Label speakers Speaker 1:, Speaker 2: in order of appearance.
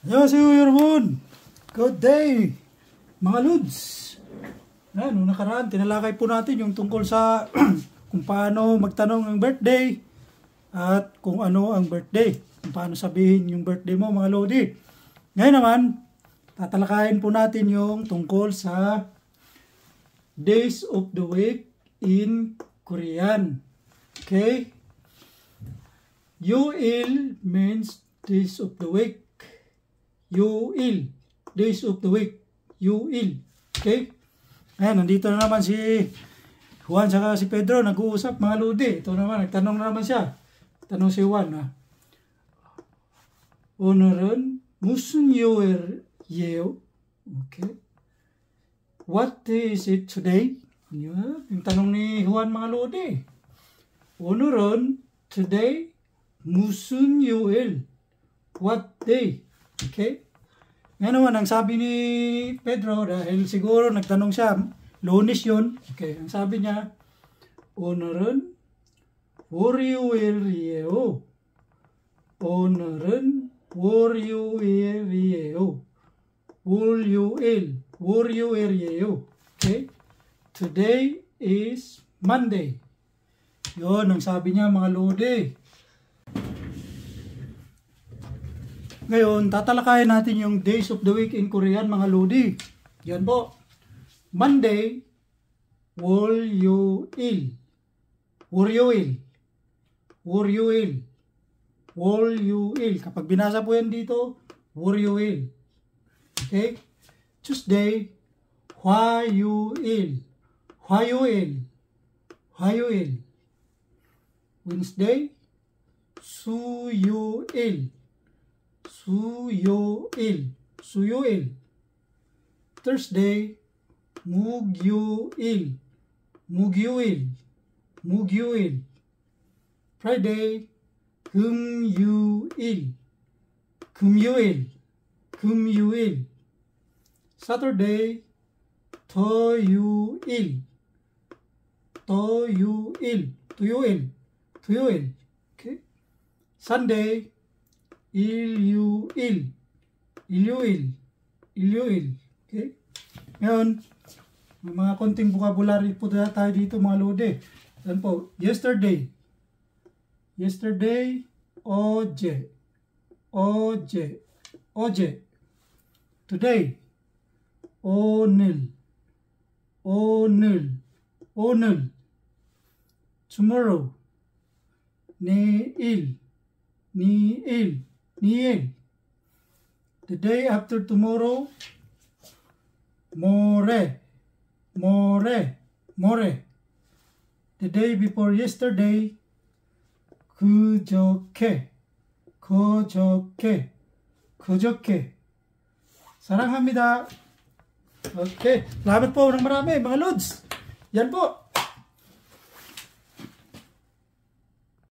Speaker 1: 안녕하세요 여러분. Good day mga Lods. Noong nakaraan tinalakay po natin yung tungkol sa kung paano magtanong ang birthday at kung ano ang birthday, kung paano sabihin yung birthday mo mga Lodi. Ngayon naman tatalakayin po natin yung tungkol sa days of the week in Korean. Okay, Yuil means days of the week. Yuil, days of the week. Yuil. Okay? Ayan, nandito na naman si Juan saka si Pedro, nag-uusap mga Lodi. Ito naman, nagtanong na naman siya. Tanong si Juan, ha? 오늘은 무슨 요일이에요? Okay. What day is it today? Yung tanong ni Juan mga Lodi. 오늘은 today 무슨 요일? What day? Okay? Ngayon naman, ang sabi ni Pedro, dahil siguro nagtanong siya, Lunes yun. Okay, ang sabi niya, 오늘은 월요일이에요. 오늘은 월요일이에요. 월요일이에요. Okay? Today is Monday. Yun, ang sabi niya mga Lodi. Ngayon, tatalakayin natin yung days of the week in Korean mga Lodi. Yan po. Monday, 월요일. 월요일. 월요일. 월요일. Kapag binasa po yan dito, 월요일. Okay? Tuesday, 화요일. 화요일. 화요일. Wednesday, 수요일. 수요일. 수요일. Thursday, 목요일. 목요일. 목요일. Friday, 금요일. 금요일. 금요일. Saturday, 토요일. 토요일. 토요일. 토요일. Okay? Sunday, 일요일. 일요일. 일요일. Okay? Ngayon, may mga konting vocabulary po tayo dito mga Lodi. Yan po. Yesterday. Yesterday. 어제. 어제. 어제. Today. 오늘. 오늘. 오늘. Tomorrow. 내일. 내일. Niel. The day after tomorrow, more, more, more. The day before yesterday, 그저께, 그저께, 그저께. 사랑합니다. Okay. Salamat po ng marami mga Lods. Yan po.